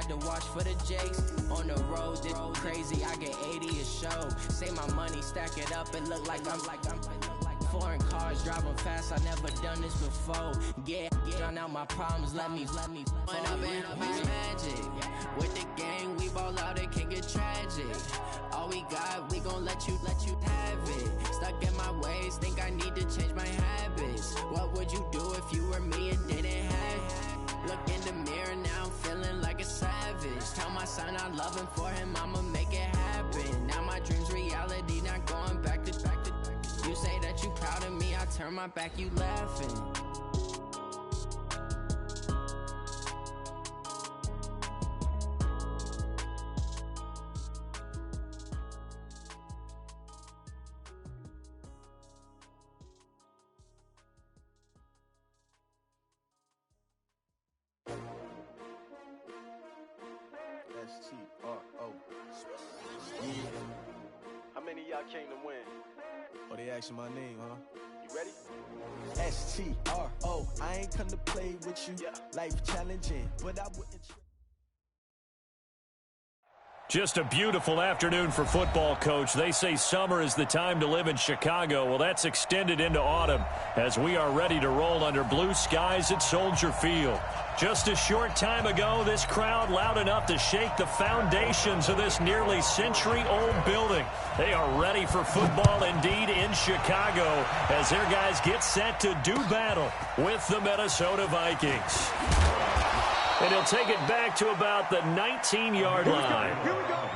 had to watch for the jakes. On the road, this crazy, I get 80 a show. Say my money, stack it up, it look like I'm foreign cars, driving fast, I never done this before. Drown out my problems, let me run up and up is magic. With the gang, we ball out, it can get tragic. All we got, we gon' let you have it. Stuck in my ways, think I need to change my habits. What would you do if you were me and didn't have it? Look in the mirror, now I'm feeling like a savage. Tell my son I love him, for him I'ma make it happen. Now my dream's reality, not going back to. You say that you proud of me, I turn my back, you laughing. S-T-R-O. How many of y'all came to win? Oh, they asking my name, huh? You ready? S-T-R-O. I ain't come to play with you. Life challenging, but I wouldn't. Just a beautiful afternoon for football, Coach. They say summer is the time to live in Chicago. Well, that's extended into autumn as we are ready to roll under blue skies at Soldier Field. Just a short time ago, this crowd loud enough to shake the foundations of this nearly century-old building. They are ready for football indeed in Chicago as their guys get set to do battle with the Minnesota Vikings. And he'll take it back to about the 19-yard line. Here we go.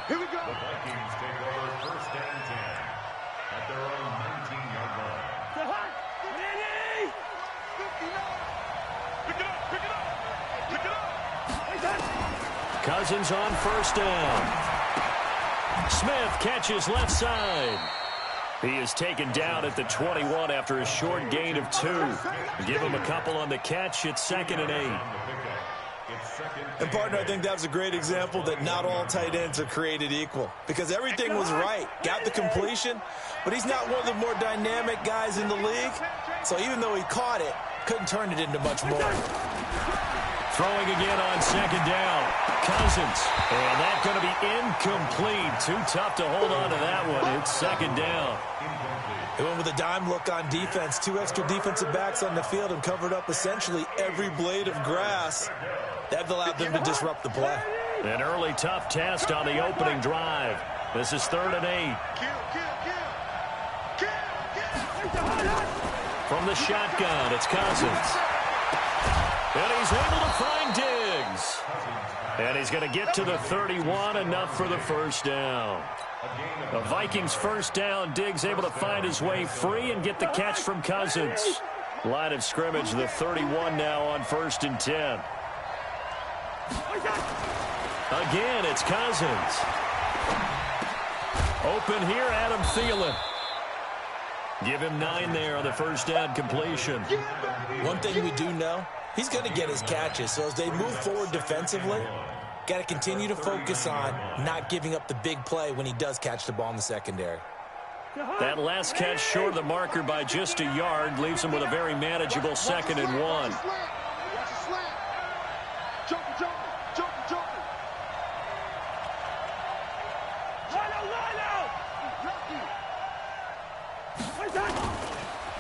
Here we go. The Vikings take over first and 10 at their own 19-yard line. Ready? 59. Pick it up. Pick it up. Pick it up. Cousins on first down. Smith catches left side. He is taken down at the 21 after a short gain of 2. Give him a couple on the catch. It's 2nd and 8. And, partner, I think that was a great example that not all tight ends are created equal because everything was right. Got the completion, but he's not one of the more dynamic guys in the league. So even though he caught it, couldn't turn it into much more. Throwing again on 2nd down. Cousins. And that's going to be incomplete. Too tough to hold on to that one. It's 2nd down. They went with a dime look on defense. 2 extra defensive backs on the field and covered up essentially every blade of grass. That allowed them to disrupt the play. An early tough test on the opening drive. This is 3rd and 8. From the shotgun, it's Cousins. And he's able to find Diggs. And he's going to get to the 31, enough for the first down. The Vikings first down. Diggs able to find his way free and get the catch from Cousins. Line of scrimmage, the 31 now on 1st and 10. Again, it's Cousins. Open here, Adam Thielen. Give him 9 there on the first down completion. One thing we do know, he's going to get his catches. So as they move forward defensively, got to continue to focus on not giving up the big play when he does catch the ball in the secondary. That last catch short of the marker by just a yard leaves him with a very manageable 2nd and 1.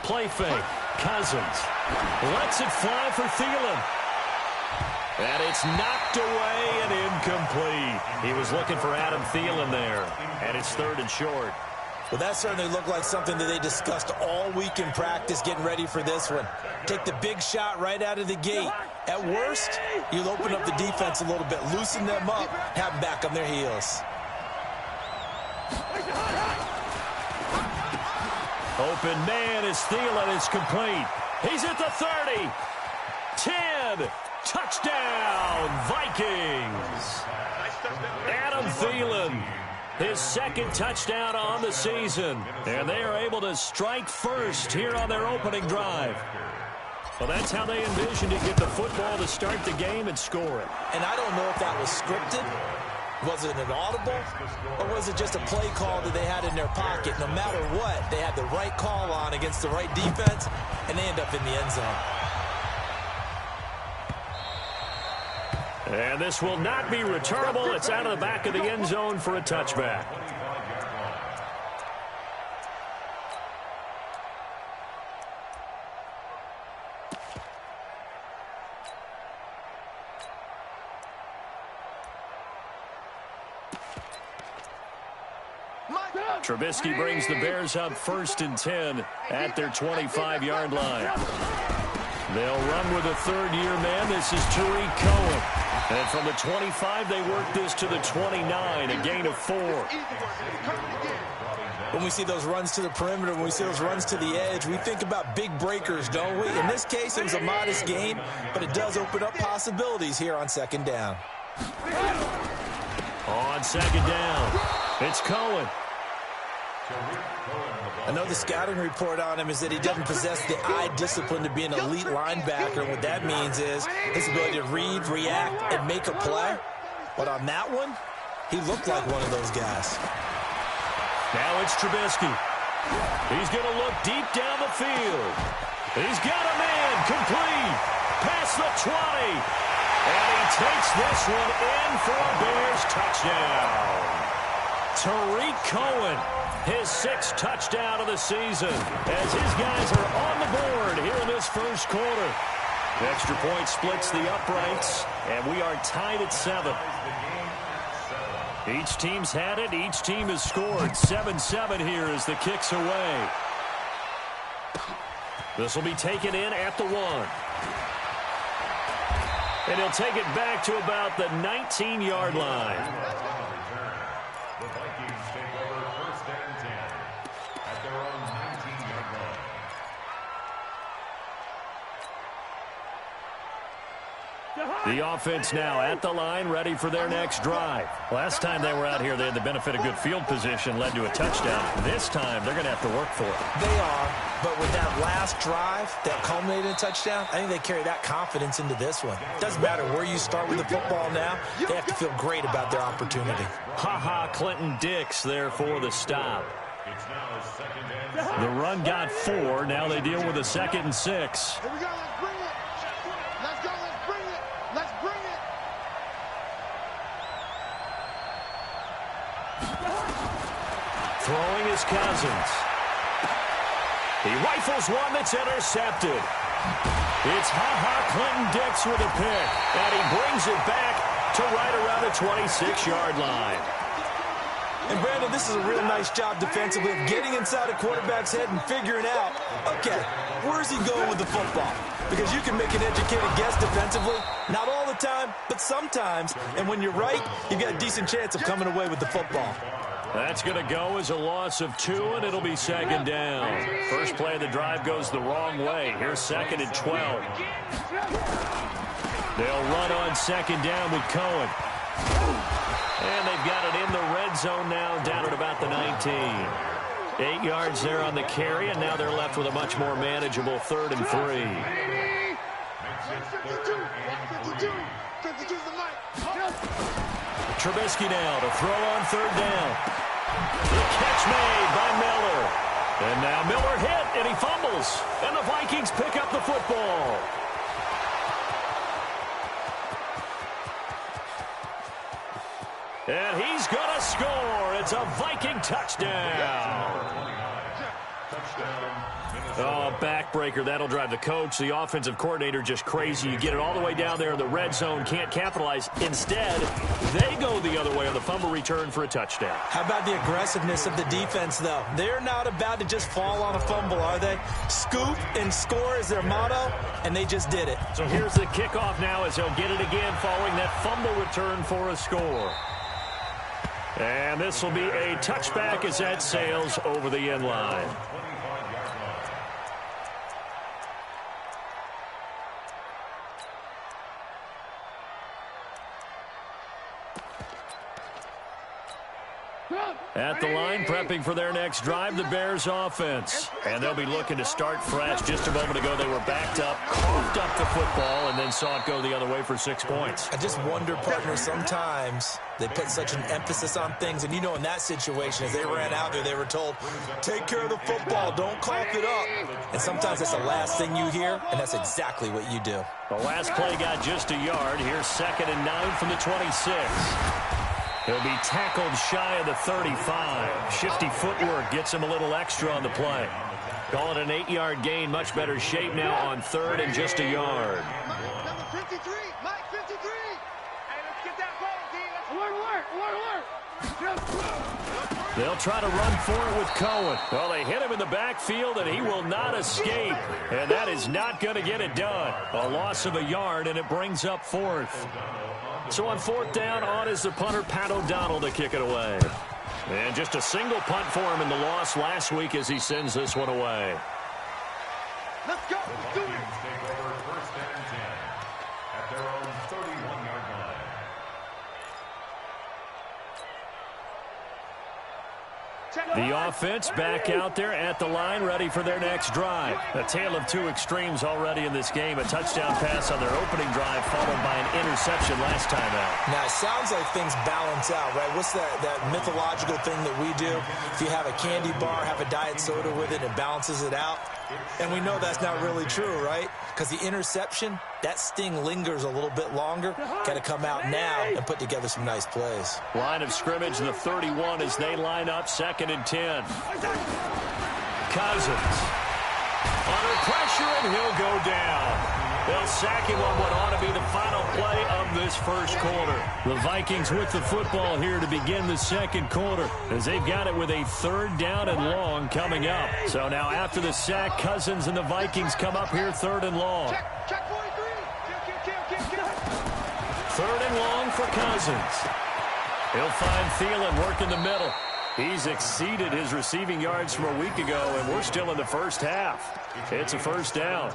Play fake. Cousins lets it fly for Thielen. And it's knocked away and incomplete. He was looking for Adam Thielen there. And it's 3rd and short. Well, that certainly looked like something that they discussed all week in practice, getting ready for this one. Take the big shot right out of the gate. At worst, you'll open up the defense a little bit, loosen them up, have them back on their heels. Open man is Thielen. It's complete. He's at the 30. 10. Touchdown, Vikings. Adam Thielen, his 2nd touchdown on the season. And they are able to strike first here on their opening drive. Well, that's how they envisioned to get the football to start the game and score it. And I don't know if that was scripted. Was it an audible? Or was it just a play call that they had in their pocket? No matter what, they had the right call on against the right defense, and they end up in the end zone. And this will not be returnable. It's out of the back of the end zone for a touchback. Trubisky brings the Bears up 1st and 10 at their 25-yard line. They'll run with a third-year man. This is Tariq Cohen. And from the 25, they work this to the 29, a gain of 4. When we see those runs to the perimeter, when we see those runs to the edge, we think about big breakers, don't we? In this case, it was a modest gain, but it does open up possibilities here on 2nd down. On 2nd down, it's Cohen. I know the scouting report on him is that he doesn't possess the eye discipline to be an elite linebacker. What that means is his ability to read, react, and make a play. But on that one, he looked like one of those guys. Now it's Trubisky. He's going to look deep down the field. He's got a man complete. Past the 20. And he takes this one in for a Bears touchdown. Tariq Cohen, his 6th touchdown of the season, as his guys are on the board here in this first quarter. Extra point splits the uprights, and we are tied at 7. Each team's had it. Each team has scored. 7-7 here as the kick's away. This will be taken in at the 1. And he'll take it back to about the 19-yard line. The Vikings take over 1st and 10 at their own 19-yard line. The offense now at the line, ready for their next drive. Last time they were out here, they had the benefit of good field position, led to a touchdown. This time, they're going to have to work for it. They are, but with that last drive that culminated in a touchdown, I think they carry that confidence into this one. Doesn't matter where you start with the football now, they have to feel great about their opportunity. Clinton Dix there for the stop. It's now 2nd and 6. The run got 4. Now they deal with a 2nd and 6. Here we go. Let's bring it. Let's go. Let's bring it. Let's bring it. Throwing his Cousins. He rifles one that's intercepted. It's Clinton Dix with a pick, and he brings it back to right around the 26-yard line. And, Brandon, this is a real nice job defensively of getting inside a quarterback's head and figuring out, okay, where's he going with the football? Because you can make an educated guess defensively, not all the time, but sometimes. And when you're right, you've got a decent chance of coming away with the football. That's going to go as a loss of 2, and it'll be 2nd down. First play of the drive goes the wrong way. Here's 2nd and 12. They'll run on 2nd down with Cohen. And they've got it in the red zone now, down at about the 19. 8 yards there on the carry, and now they're left with a much more manageable 3rd and 3. Trubisky now to throw on 3rd down. The catch made by Miller. And now Miller hit, and he fumbles. And the Vikings pick up the football. And he's going to score. It's a Viking touchdown. Oh, backbreaker. That'll drive the coach, the offensive coordinator, just crazy. You get it all the way down there in the red zone, can't capitalize. Instead, they go the other way on the fumble return for a touchdown. How about the aggressiveness of the defense, though? They're not about to just fall on a fumble, are they? Scoop and score is their motto, and they just did it. So here's the kickoff now as they'll get it again following that fumble return for a score. And this will be a touchback as that sails over the end line. At the line, prepping for their next drive, the Bears offense. And they'll be looking to start fresh. Just a moment ago, they were backed up, coughed up the football, and then saw it go the other way for 6 points. I just wonder, partner, sometimes they put such an emphasis on things. And, you know, in that situation, as they ran out there, they were told, take care of the football, don't cough it up. And sometimes that's the last thing you hear, and that's exactly what you do. The last play got just a yard. Here's 2nd and 9 from the 26. He'll be tackled shy of the 35. Shifty footwork gets him a little extra on the play. Call it an 8-yard gain. Much better shape now on 3rd and just a yard. Number 53, Mike 53. Hey, let's get that ball, D. Alert. They'll try to run for it with Cohen. Well, they hit him in the backfield, and he will not escape. And that is not going to get it done. A loss of a yard, and it brings up 4th. So on 4th down, on is the punter, Pat O'Donnell, to kick it away. And just a single punt for him in the loss last week as he sends this one away. Let's go. Let's do it. Take over 1st and 10 at their own 31-yard line. The offense back out there at the line, ready for their next drive. A tale of two extremes already in this game. A touchdown pass on their opening drive, followed by an interception last time out. Now, it sounds like things balance out, right? What's that mythological thing that we do? If you have a candy bar, have a diet soda with it, it balances it out. And we know that's not really true, right? Because the interception, that sting lingers a little bit longer. Got to come out now and put together some nice plays. Line of scrimmage, the 31 as they line up, 2nd and 10. Cousins under pressure, and he'll go down. They'll sack him on what ought to be the final play of this first quarter. The Vikings with the football here to begin the second quarter as they've got it with a 3rd down and long coming up. So now after the sack, Cousins and the Vikings come up here 3rd and long. Check 43. 3rd and long for Cousins. He'll find Thielen working the middle. He's exceeded his receiving yards from a week ago, and we're still in the first half. It's a 1st down.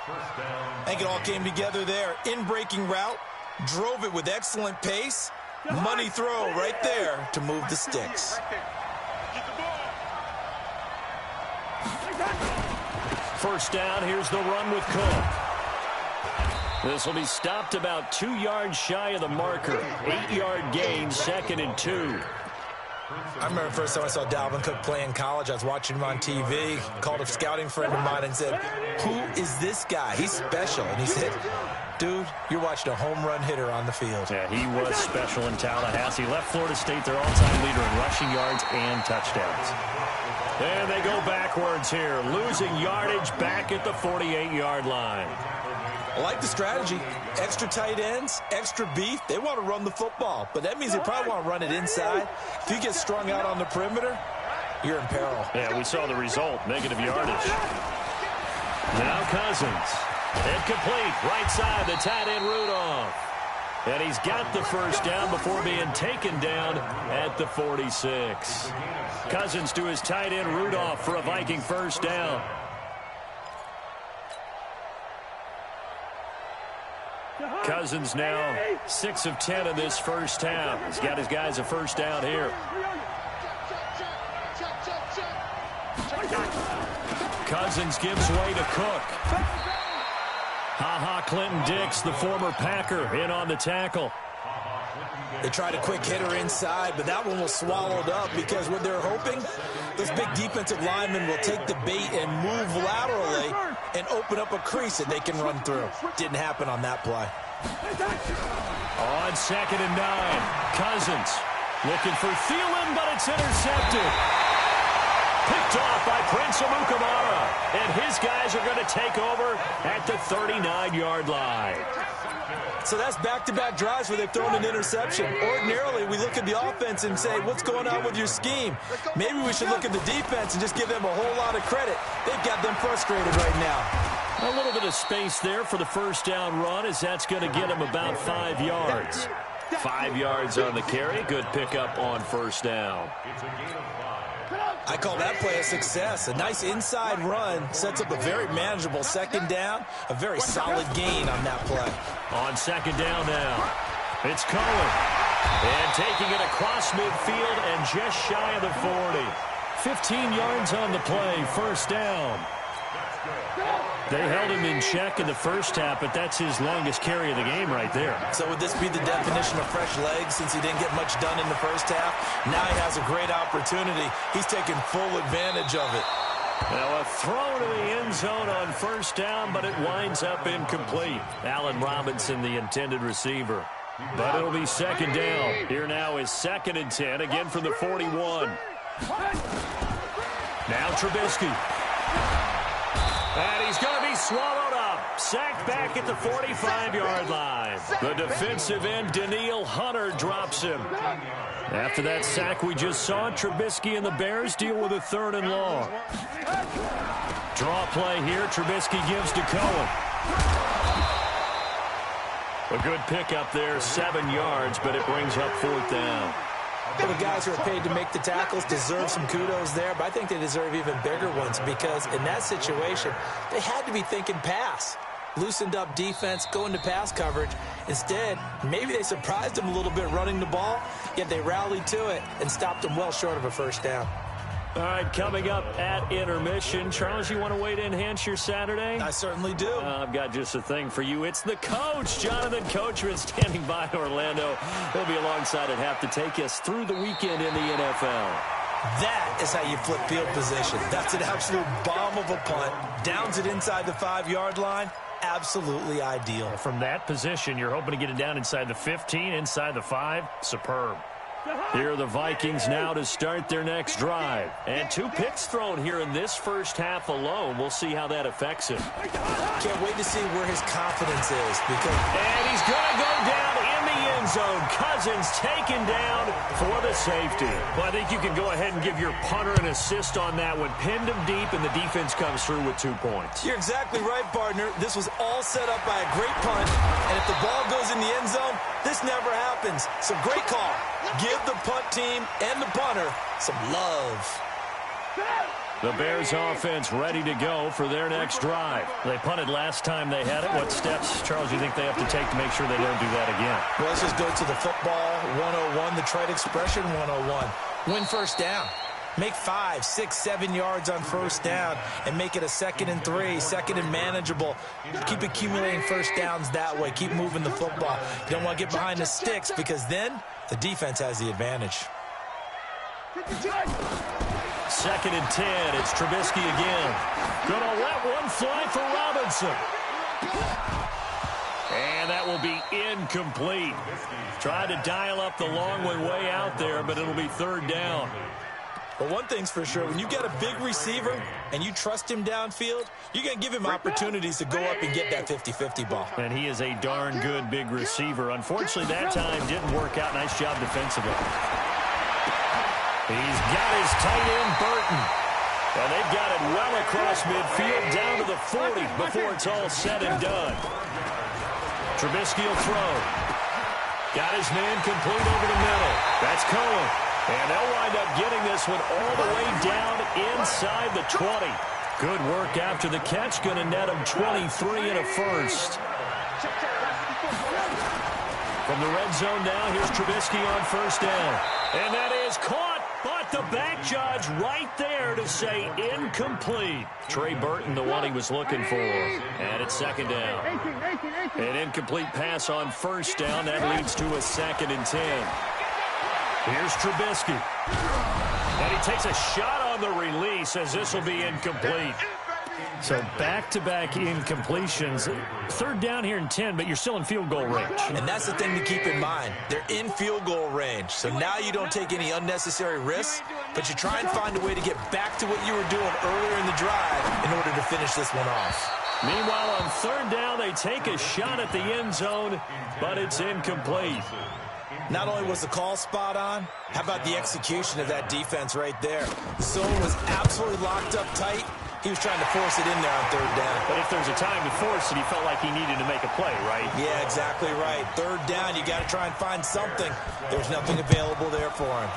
I think it all came together there. In-breaking route, drove it with excellent pace. Money throw right there to move the sticks. First down, here's the run with Cook. This will be stopped about 2 yards shy of the marker. 8-yard gain, 2nd and 2. I remember the first time I saw Dalvin Cook play in college. I was watching him on TV, called a scouting friend of mine and said, who is this guy? He's special. And he said, dude, you're watching a home run hitter on the field. Yeah, he was special in Tallahassee. Left Florida State their all-time leader in rushing yards and touchdowns. And they go backwards here, losing yardage back at the 48-yard line. I like the strategy. Extra tight ends, extra beef. They want to run the football, but that means they probably want to run it inside. If you get strung out on the perimeter, you're in peril. Yeah, we saw the result, negative yardage. Now Cousins. Incomplete, right side, the tight end Rudolph. And he's got the 1st down before being taken down at the 46. Cousins to his tight end Rudolph for a Viking 1st down. Cousins now 6 of 10 in this first half. He's got his guys a 1st down here. Cousins gives way to Cook. Ha-ha, Clinton Dix, the former Packer, in on the tackle. They tried a quick hitter inside, but that one was swallowed up because what they're hoping, those big defensive linemen will take the bait and move laterally and open up a crease that they can run through. Didn't happen on that play. On 2nd and 9, Cousins looking for Thielen, but it's intercepted. Picked off by Prince Amukamara, and his guys are going to take over at the 39-yard line. So that's back-to-back drives where they've thrown an interception. Ordinarily, we look at the offense and say, what's going on with your scheme? Maybe we should look at the defense and just give them a whole lot of credit. They've got them frustrated right now. A little bit of space there for the 1st down run, as that's going to get them about 5 yards. 5 yards on the carry. Good pickup on 1st down. I call that play a success. A nice inside run sets up a very manageable 2nd down. A very solid gain on that play. On 2nd down now, it's Cohen. And taking it across midfield and just shy of the 40. 15 yards on the play, first down. They held him in check in the first half, but that's his longest carry of the game right there. So would this be the definition of fresh legs since he didn't get much done in the first half? Now he has a great opportunity. He's taking full advantage of it. Now a throw to the end zone on first down, but it winds up incomplete. Allen Robinson, the intended receiver. But it'll be second down. Here now is 2nd and 10, again from the 41. Now Trubisky. And he's going to be swallowed up. Sacked back at the 45-yard line. The defensive end, Danielle Hunter, drops him. After that sack we just saw, Trubisky and the Bears deal with a 3rd and long. Draw play here. Trubisky gives to Cohen. A good pickup there, 7 yards, but it brings up 4th down. Well, the guys who are paid to make the tackles deserve some kudos there, but I think they deserve even bigger ones because in that situation, they had to be thinking pass. Loosened up defense, going to pass coverage. Instead, maybe they surprised them a little bit running the ball, yet they rallied to it and stopped them well short of a first down. All right, coming up at intermission. Charles, you want to wait to enhance your Saturday? I certainly do. I've got just a thing for you. It's the coach, Jonathan Coachman, standing by Orlando. He'll be alongside at half to take us through the weekend in the NFL. That is how you flip field position. That's an absolute bomb of a punt. Downs it inside the 5-yard line. Absolutely ideal. From that position, you're hoping to get it down inside the 15, inside the 5. Superb. Here are the Vikings now to start their next drive. And 2 picks thrown here in this first half alone. We'll see how that affects him. Can't wait to see where his confidence is. And he's going to go down in the end zone. Cousins taken down for the safety. Well, I think you can go ahead and give your punter an assist on that one. Pinned him deep, and the defense comes through with 2 points. You're exactly right, partner. This was all set up by a great punt. And if the ball goes in the end zone, this never happens. So great call. Give the punt team and the punter some love. The Bears offense ready to go for their next drive. They punted last time they had it. What steps, Charles, do you think they have to take to make sure they don't do that again? Well, let's just go to the football 101, the trade expression 101. Win first down. Make 5, 6, 7 yards on first down and make it a 2nd and 3, 2nd and manageable. Keep accumulating first downs that way. Keep moving the football. You don't want to get behind the sticks because then the defense has the advantage. 2nd and 10. It's Trubisky again. Gonna let one fly for Robinson. And that will be incomplete. Tried to dial up the long one way out there, but it'll be 3rd down. But one thing's for sure, when you got a big receiver and you trust him downfield, you're going to give him opportunities to go up and get that 50-50 ball. And he is a darn good big receiver. Unfortunately, that time didn't work out. Nice job defensively. He's got his tight end, Burton. And they've got it well across midfield down to the 40 before it's all said and done. Trubisky will throw. Got his man complete over the middle. That's Cohen. And they'll wind up getting this one all the way down inside the 20. Good work after the catch. Going to net him 23 and a first. From the red zone now, here's Trubisky on first down. And that is caught, but the back judge right there to say incomplete. Trey Burton, the one he was looking for. And it's 2nd down. An incomplete pass on first down. That leads to a 2nd and 10. Here's Trubisky. And he takes a shot on the release as this will be incomplete. So back-to-back incompletions. 3rd down here in 10, but you're still in field goal range. And that's the thing to keep in mind. They're in field goal range. So now you don't take any unnecessary risks, but you try and find a way to get back to what you were doing earlier in the drive in order to finish this one off. Meanwhile, on 3rd down, they take a shot at the end zone, but it's incomplete. Not only was the call spot on, how about the execution of that defense right there? The zone was absolutely locked up tight. He was trying to force it in there on 3rd down. But if there's a time to force it, he felt like he needed to make a play, right? Yeah, exactly right. 3rd down, you got to try and find something. There's nothing available there for him.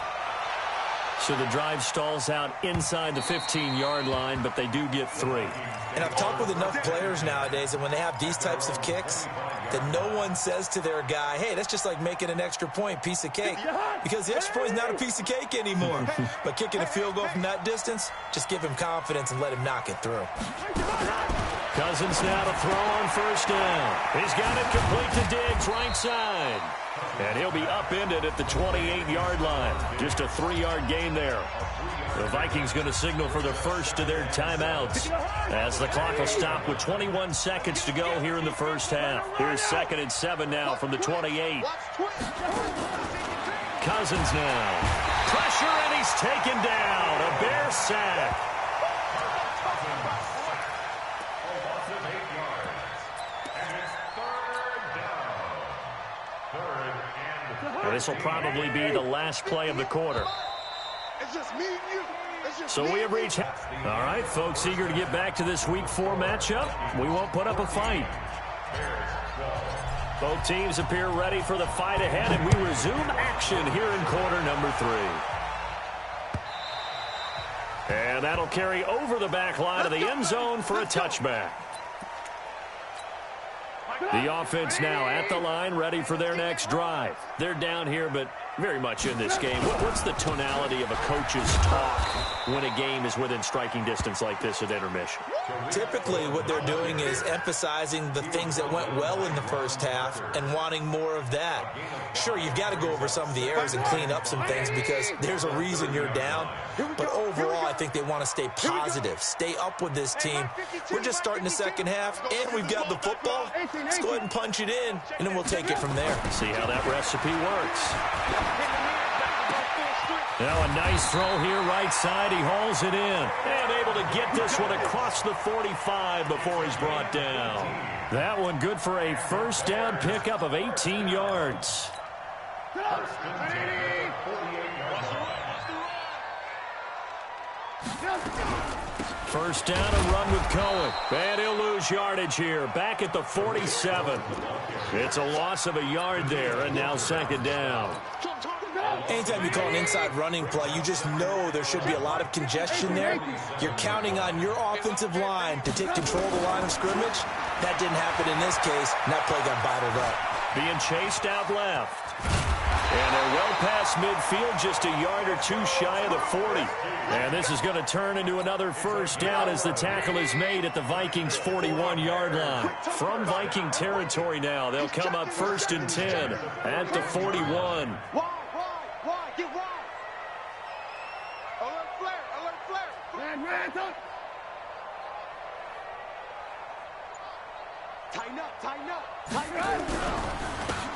So the drive stalls out inside the 15-yard line, but they do get 3. And I've talked with enough players nowadays that when they have these types of kicks, that no one says to their guy, hey, that's just like making an extra point, piece of cake. Because the extra point is not a piece of cake anymore. But kicking a field goal from that distance, just give him confidence and let him knock it through. Cousins now to throw on first down. He's got it complete to Diggs, right side. And he'll be upended at the 28-yard line. Just a 3-yard gain there. The Vikings going to signal for the first of their timeouts as the clock will stop with 21 seconds to go here in the first half. Here's 2nd and 7 now from the 28. Cousins now. Pressure, and he's taken down. A Bear sack. Well, this will probably be the last play of the quarter. So we have reached. All right, folks, eager to get back to this Week 4 matchup. We won't put up a fight. Both teams appear ready for the fight ahead, and we resume action here in quarter number 3. And that'll carry over the back line of the end zone for a touchback. The offense now at the line, ready for their next drive. They're down here, but very much in this game. What's the tonality of a coach's talk when a game is within striking distance like this at intermission? Typically, what they're doing is emphasizing the things that went well in the first half and wanting more of that. Sure, you've got to go over some of the errors and clean up some things because there's a reason you're down. But overall, I think they want to stay positive, stay up with this team. We're just starting the second half, and we've got the football. Let's go ahead and punch it in, and then we'll take it from there. See how that recipe works. Now a nice throw here, right side. He hauls it in. And able to get this one across the 45 before he's brought down. That one good for a first down pickup of 18 yards. First down, a run with Cohen. And he'll lose yardage here. Back at the 47. It's a loss of a yard there, and now 2nd down. Anytime you call an inside running play, you just know there should be a lot of congestion there. You're counting on your offensive line to take control of the line of scrimmage. That didn't happen in this case, and that play got bottled up. Being chased out left. And they're well past midfield, just a yard or two shy of the 40. And this is going to turn into another first down as the tackle is made at the Vikings' 41-yard line. From Viking territory now, they'll come up 1st and 10 at the 41. Get wide. Alert flare. Man, don't. Tighten up.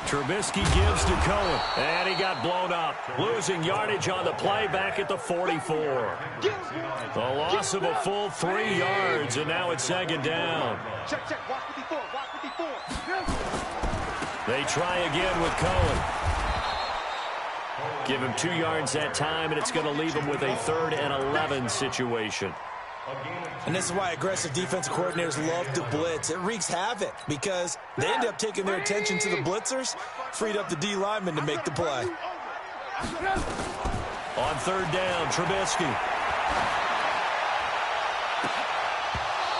Trubisky gives to Cohen, and he got blown up. Losing yardage on the play back at the 44. The loss of a full 3 yards, and now it's 2nd down. Check. Watch 54. They try again with Cohen. Give him 2 yards that time, and it's going to leave him with a 3rd and 11 situation. And this is why aggressive defensive coordinators love to blitz. It wreaks havoc because they end up taking their attention to the blitzers, freed up the D lineman to make the play. On 3rd down, Trubisky.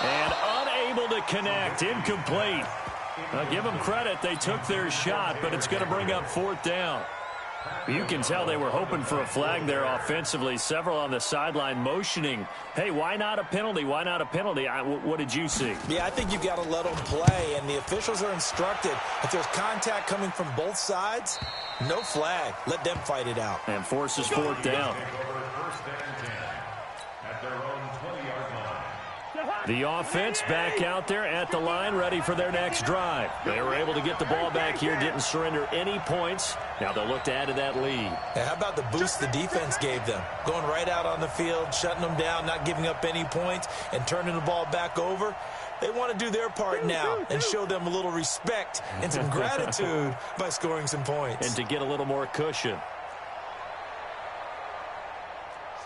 And unable to connect, incomplete. Now, give them credit, they took their shot, but it's going to bring up 4th down. You can tell they were hoping for a flag there offensively. Several on the sideline motioning, hey, why not a penalty? Why not a penalty? What did you see? Yeah, I think you've got to let them play, and the officials are instructed if there's contact coming from both sides, no flag. Let them fight it out. And forces 4th down. The offense back out there at the line, ready for their next drive. They were able to get the ball back here, didn't surrender any points. Now they'll look to add to that lead. Hey, how about the boost the defense gave them? Going right out on the field, shutting them down, not giving up any points, and turning the ball back over. They want to do their part now and show them a little respect and some gratitude by scoring some points. And to get a little more cushion.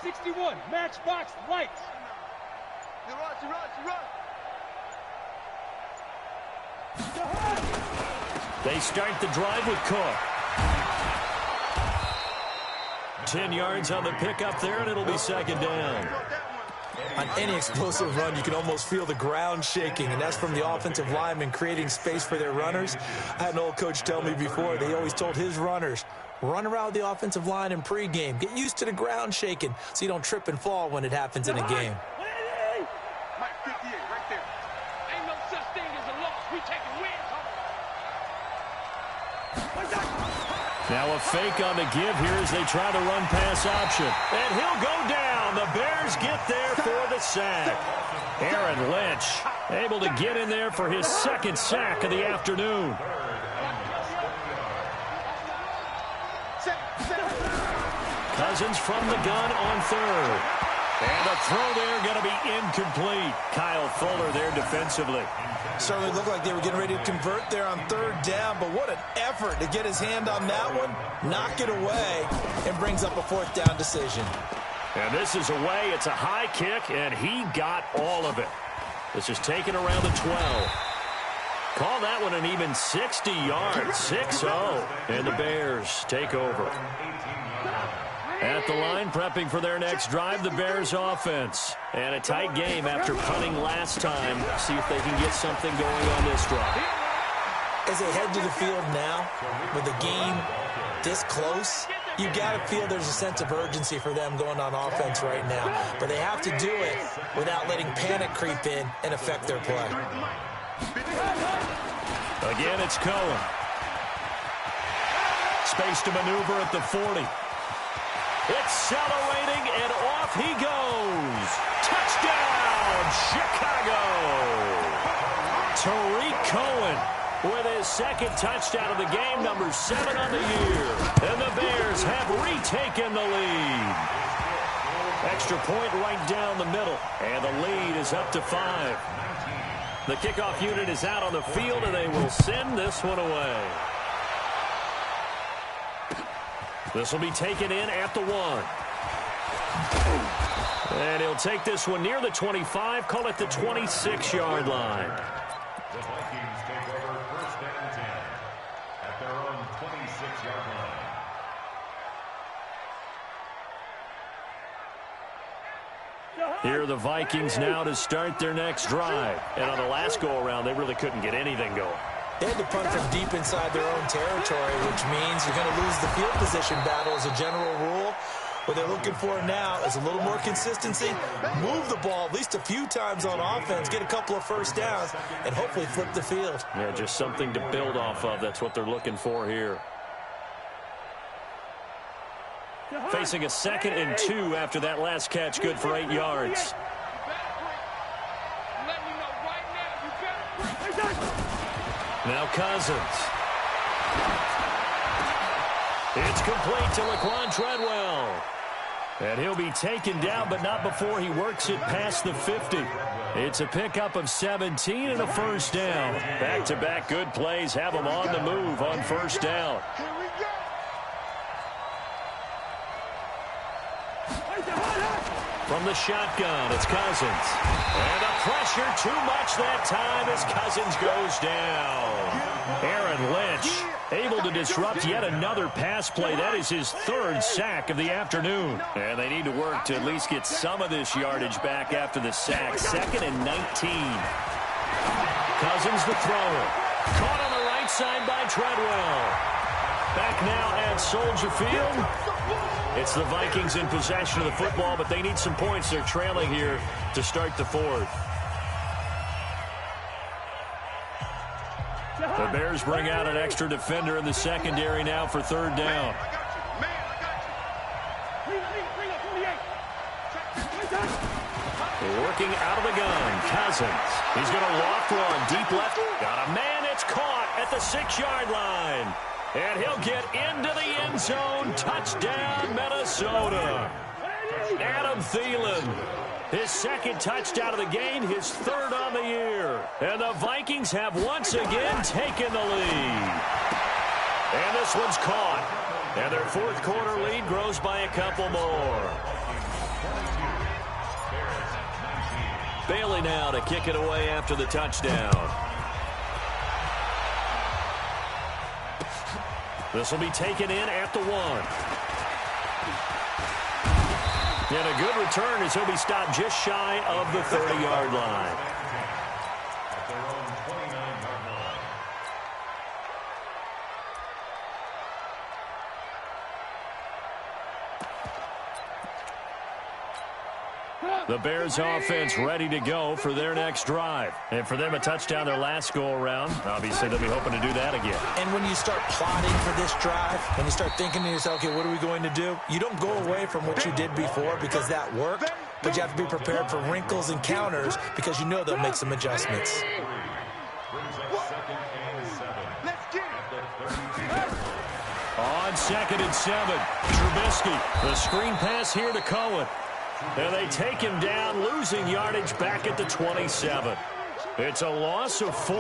61, matchbox lights. You run. They start the drive with Cook. 10 yards on the pickup there, and it'll be second down. On any explosive run, you can almost feel the ground shaking, and that's from the offensive linemen creating space for their runners. I had an old coach tell me before, they always told his runners, run around the offensive line in pregame. Get used to the ground shaking so you don't trip and fall when it happens in a game. Mike 58, right there. Ain't no such thing as a loss. We taking wins, Now a fake on the give here as they try the run-pass option. And he'll go down. The Bears get there for the sack. Aaron Lynch able to get in there for his second sack of the afternoon. Cousins from the gun on third. And the throw there going to be incomplete. Kyle Fuller there defensively. Certainly looked like they were getting ready to convert there on third down, but what an effort to get his hand on that one, knock it away, and brings up a fourth down decision. And this is away. It's a high kick, and he got all of it. This is taken around the 12. Call that one an even 60 yards, 6-0. And the Bears take over. At the line, prepping for their next drive, the Bears offense. And a tight game after punting last time. See if they can get something going on this drive. As they head to the field now, with the game this close, you got to feel there's a sense of urgency for them going on offense right now. But they have to do it without letting panic creep in and affect their play. Again, it's Cohen. Space to maneuver at the 40. Accelerating, and off he goes. Touchdown, Chicago. Tariq Cohen with his second touchdown of the game, number 7 on the year. And the Bears have retaken the lead. Extra point right down the middle, and the lead is up to 5. The kickoff unit is out on the field, and they will send this one away. This will be taken in at the 1. And he'll take this one near the 25, call it the 26-yard line. The Vikings take over first and 10 at their own 26-yard line. Here are the Vikings now to start their next drive. And on the last go-around, they really couldn't get anything going. They had to punt from deep inside their own territory, which means you're going to lose the field position battle as a general rule. What they're looking for now is a little more consistency, move the ball at least a few times on offense, get a couple of first downs, and hopefully flip the field. Yeah, just something to build off of. That's what they're looking for here. Facing a 2nd and 2 after that last catch, good for 8 yards. Now Cousins. It's complete to Laquan Treadwell. And he'll be taken down, but not before he works it past the 50. It's a pickup of 17 and a first down. Back-to-back good plays have him on the move on first down. From the shotgun, it's Cousins. And the pressure too much that time as Cousins goes down. Aaron Lynch able to disrupt yet another pass play. That is his 3rd sack of the afternoon. And they need to work to at least get some of this yardage back after the sack. 2nd and 19. Cousins the thrower. Caught on the right side by Treadwell. Back now at Soldier Field. It's the Vikings in possession of the football, but they need some points. They're trailing here to start the 4th. The Bears bring out an extra defender in the secondary now for 3rd down. Working out of the gun, Cousins. He's going to loft one, deep left. Got a man, it's caught at the 6-yard line. And he'll get into the end zone. Touchdown, Minnesota. Adam Thielen. His 2nd touchdown of the game, his 3rd on the year. And the Vikings have once again taken the lead. And this one's caught. And their 4th quarter lead grows by a couple more. Bailey now to kick it away after the touchdown. This will be taken in at the 1. And a good return as he'll be stopped just shy of the 30-yard line. At their own 29-yard line. The Bears offense ready to go for their next drive. And for them, a touchdown their last go-around. Obviously, they'll be hoping to do that again. And when you start plotting for this drive, when you start thinking to yourself, okay, what are we going to do? You don't go away from what you did before because that worked, but you have to be prepared for wrinkles and counters because you know they'll make some adjustments. On 2nd and 7, Trubisky. The screen pass here to Cohen. And they take him down, losing yardage back at the 27. It's a loss of 4.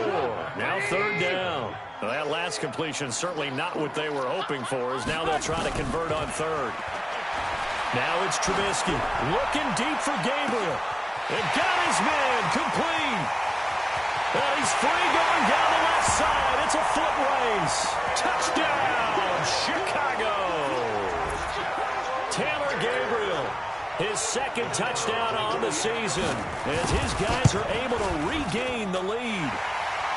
Now 3rd down. Well, that last completion certainly not what they were hoping for, as now they'll try to convert on 3rd. Now it's Trubisky looking deep for Gabriel. And got his man complete. And he's free going down the left side. It's a foot race. Touchdown, Chicago. Taylor Gabriel. His 2nd touchdown on the season as his guys are able to regain the lead.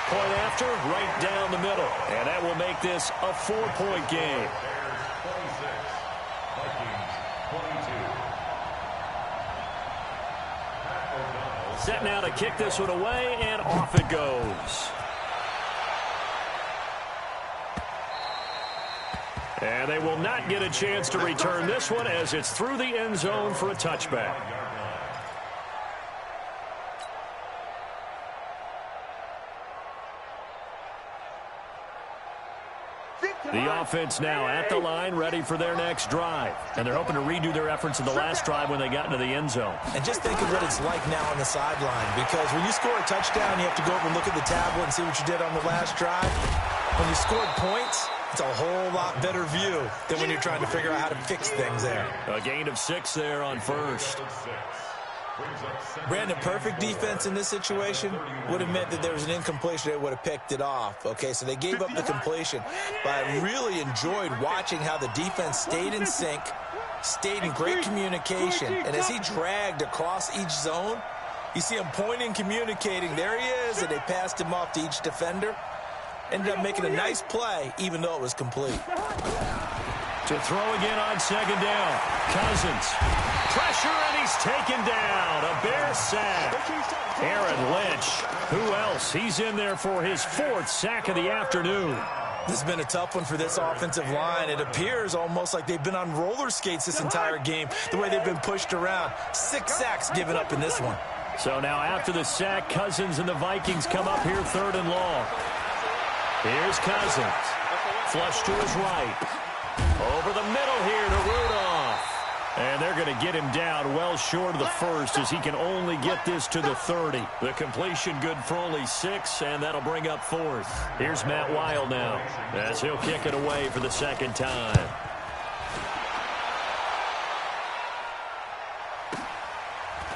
Point after, right down the middle. And that will make this a 4-point game. Bears 26, Vikings 22. Set now to kick this one away, and off it goes. And they will not get a chance to return this one as it's through the end zone for a touchback. The offense now at the line, ready for their next drive. And they're hoping to redo their efforts in the last drive when they got into the end zone. And just think of what it's like now on the sideline, because when you score a touchdown, you have to go over and look at the tablet and see what you did on the last drive. When you scored points, it's a whole lot better view than when you're trying to figure out how to fix things there. A gain of 6 there on 1st. Brandon, perfect defense in this situation would have meant that there was an incompletion. They would have picked it off. Okay, so they gave up the completion. But I really enjoyed watching how the defense stayed in sync, stayed in great communication. And as he dragged across each zone, you see him pointing, communicating. There he is, and they passed him off to each defender. Ended up making a nice play, even though it was complete. To throw again on 2nd down. Cousins. Pressure, and he's taken down. A Bear sack. Aaron Lynch. Who else? He's in there for his 4th sack of the afternoon. This has been a tough one for this offensive line. It appears almost like they've been on roller skates this entire game, the way they've been pushed around. 6 sacks given up in this one. So now after the sack, Cousins and the Vikings come up here 3rd and long. Here's Cousins. Flush to his right. Over the middle here to Rudolph. And they're going to get him down well short of the 1st as he can only get this to the 30. The completion good for only 6, and that'll bring up 4th. Here's Matt Weil now as he'll kick it away for the 2nd time.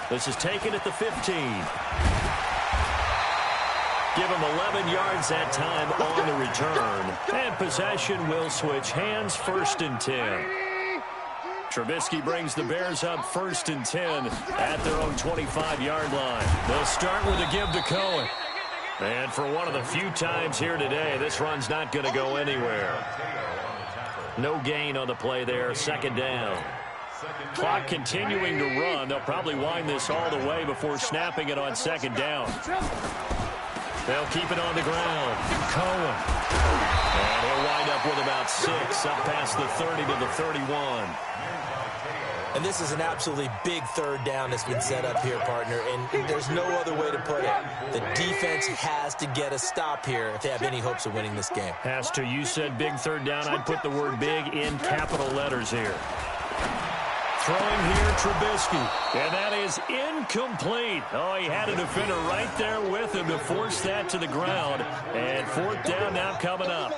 This is taken at the 15. Give him 11 yards that time on the return. And possession will switch hands, 1st and 10. Trubisky brings the Bears up 1st and 10 at their own 25-yard line. They'll start with a give to Cohen. And for one of the few times here today, this run's not going to go anywhere. No gain on the play there, 2nd down. Clock continuing to run. They'll probably wind this all the way before snapping it on 2nd down. They'll keep it on the ground. Cohen. And he'll wind up with about 6, up past the 30 to the 31. And this is an absolutely big 3rd down that's been set up here, partner, and there's no other way to put it. The defense has to get a stop here if they have any hopes of winning this game. Has to. You said big 3rd down. I'd put the word big in capital letters here. Throwing here, Trubisky. And that is incomplete. Oh, he had a defender right there with him to force that to the ground. And 4th down now coming up.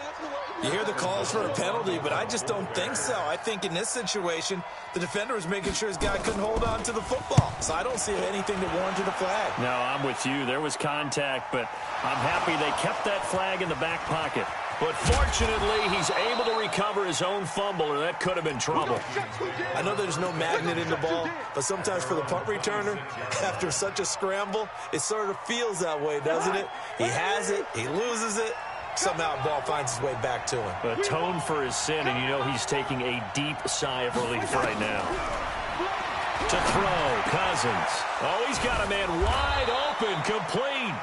You hear the calls for a penalty, but I just don't think so. I think in this situation, the defender was making sure his guy couldn't hold on to the football. So I don't see anything that warranted a flag. No, I'm with you. There was contact, but I'm happy they kept that flag in the back pocket. But fortunately, he's able to recover his own fumble, or that could have been trouble. I know there's no magnet in the ball, but sometimes for the punt returner, after such a scramble, it sort of feels that way, doesn't it? He has it, he loses it, somehow the ball finds its way back to him. Atone for his sin, and you know he's taking a deep sigh of relief right now. To throw, Cousins. Oh, he's got a man wide open, complete.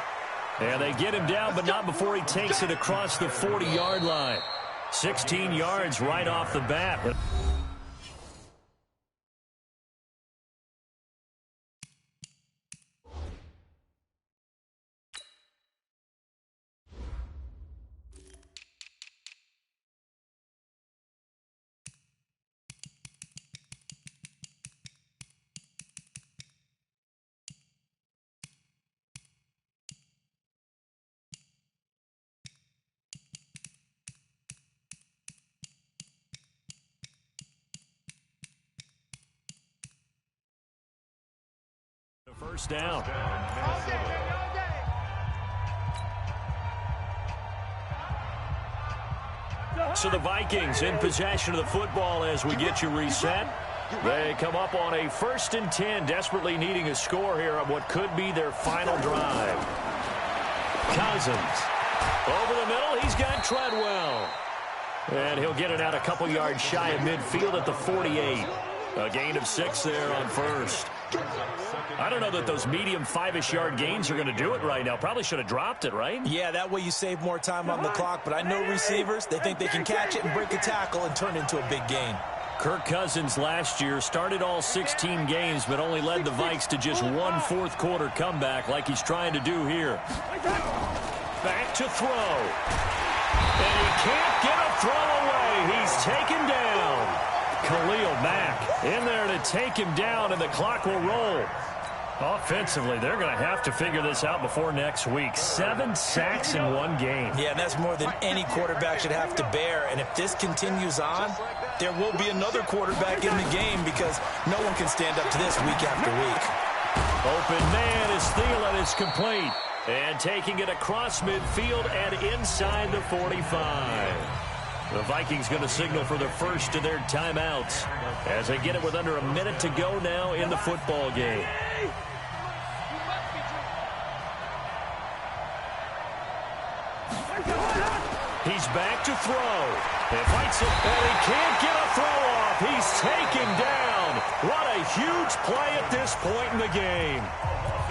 And they get him down, but not before he takes it across the 40-yard line. 16 yards right off the bat. First down. So the Vikings in possession of the football as we get you reset. They come up on a 1st and 10, desperately needing a score here on what could be their final drive. Cousins. Over the middle, he's got Treadwell. And he'll get it out a couple yards shy of midfield at the 48. A gain of 6 there on first. I don't know that those medium 5-ish yard gains are going to do it right now. Probably should have dropped it, right? Yeah, that way you save more time on the clock. But I know receivers, they think they can catch it and break a tackle and turn it into a big gain. Kirk Cousins last year started all 16 games, but only led the Vikes to just one fourth-quarter comeback like he's trying to do here. Back to throw. And he can't get a throw away. He's taken down. Khalil Mack in there to take him down, and the clock will roll. Offensively, they're going to have to figure this out before next week. 7 sacks in one game. Yeah, and that's more than any quarterback should have to bear. And if this continues on, there will be another quarterback in the game because no one can stand up to this week after week. Open man is Thielen. It's complete. And taking it across midfield and inside the 45. The Vikings going to signal for the first of their timeouts as they get it with under a minute to go now in the football game. He's back to throw. He fights it, and he can't get a throw off. He's taken down. What a huge play at this point in the game.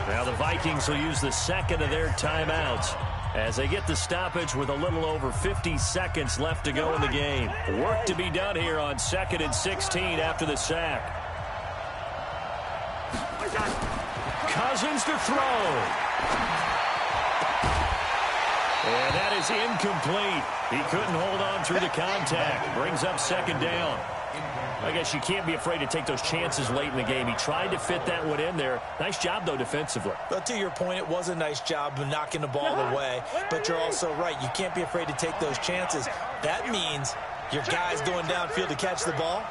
Now the Vikings will use the second of their timeouts as they get the stoppage with a little over 50 seconds left to go in the game. Work to be done here on 2nd and 16 after the sack. Cousins to throw. And that is incomplete. He couldn't hold on through the contact. Brings up 2nd down. I guess you can't be afraid to take those chances late in the game. He tried to fit that one in there. Nice job, though, defensively. But to your point, it was a nice job of knocking the ball away. But you're also right. You can't be afraid to take those chances. That means your guys going downfield to catch the ball,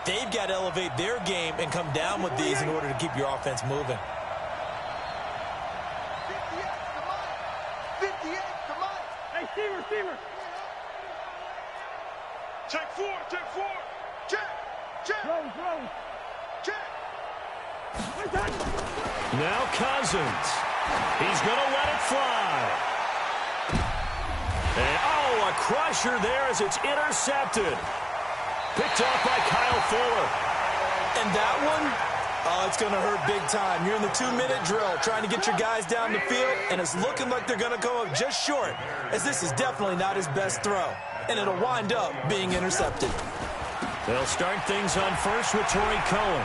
they've got to elevate their game and come down with these in order to keep your offense moving. 58, come on. Hey, receiver. Check 4. Check. Now Cousins. He's going to let it fly. And, a crusher there as it's intercepted. Picked off by Kyle Fuller. And that one, it's going to hurt big time. You're in the 2-minute drill trying to get your guys down the field, and it's looking like they're going to go up just short, as this is definitely not his best throw. And it'll wind up being intercepted. They'll start things on first with Torrey Cohen.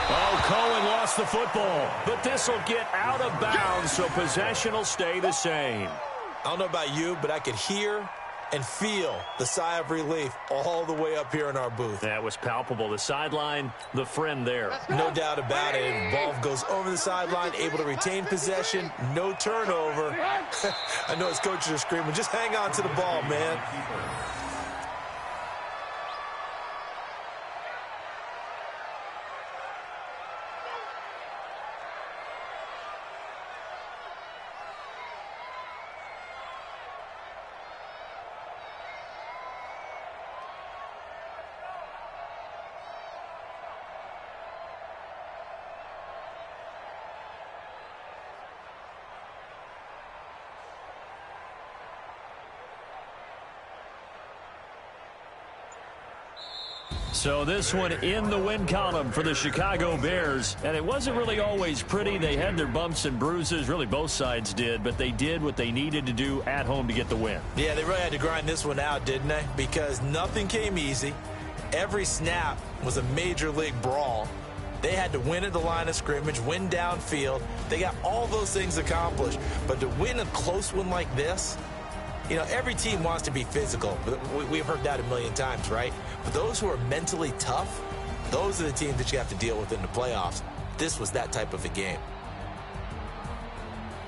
Oh, Cohen lost the football, but this will get out of bounds, so possession will stay the same. I don't know about you, but I could hear and feel the sigh of relief all the way up here in our booth. That was palpable. The sideline, the friend there. No doubt about it. Ball goes over the sideline, able to retain possession, no turnover. I know his coaches are screaming, just hang on to the ball, man. So this one in the win column for the Chicago Bears. And it wasn't really always pretty. They had their bumps and bruises. Really, both sides did. But they did what they needed to do at home to get the win. Yeah, they really had to grind this one out, didn't they? Because nothing came easy. Every snap was a major league brawl. They had to win at the line of scrimmage, win downfield. They got all those things accomplished. But to win a close one like this, you know, every team wants to be physical. We've heard that a million times, right? But those who are mentally tough, those are the teams that you have to deal with in the playoffs. This was that type of a game.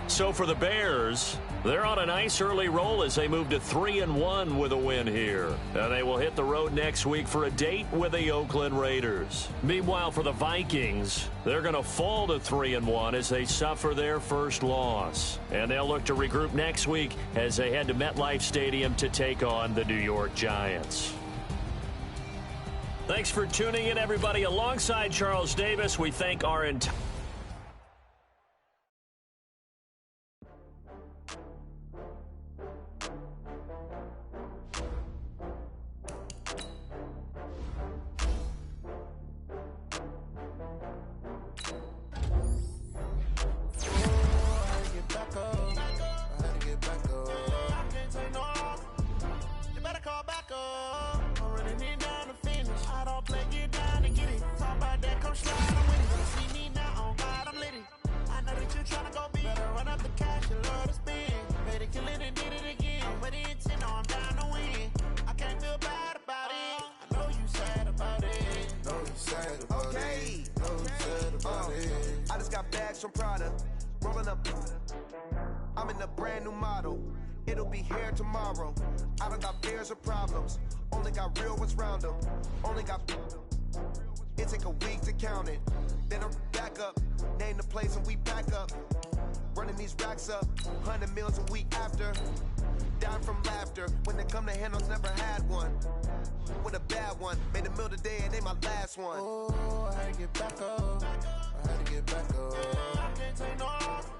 So for the Bears, they're on a nice early roll as they move to 3-1 with a win here. And they will hit the road next week for a date with the Oakland Raiders. Meanwhile, for the Vikings, they're going to fall to 3-1 as they suffer their first loss. And they'll look to regroup next week as they head to MetLife Stadium to take on the New York Giants. Thanks for tuning in, everybody. Alongside Charles Davis, we thank our entire... I just got bags from Prada, rolling up. I'm in a brand new model. It'll be here tomorrow. I don't got fears or problems. Only got real ones round them. Only got. It take a week to count it. Then I'm back up. Name the place and we back up. Running these racks up. 100 meals a week after. Down from laughter. When they come to handles, never had one. With a bad one. Made a meal today and they my last one. Oh, I had to get back up. I had to get back up. I can't take no off.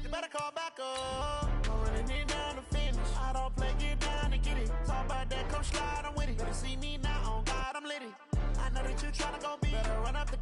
You better call back up. I'm running it down to finish. I don't play, get down and get it. Talk about that, come slide, I'm with it. Better see me now, on God, I'm litty. I know that you tryna go be. Better run up the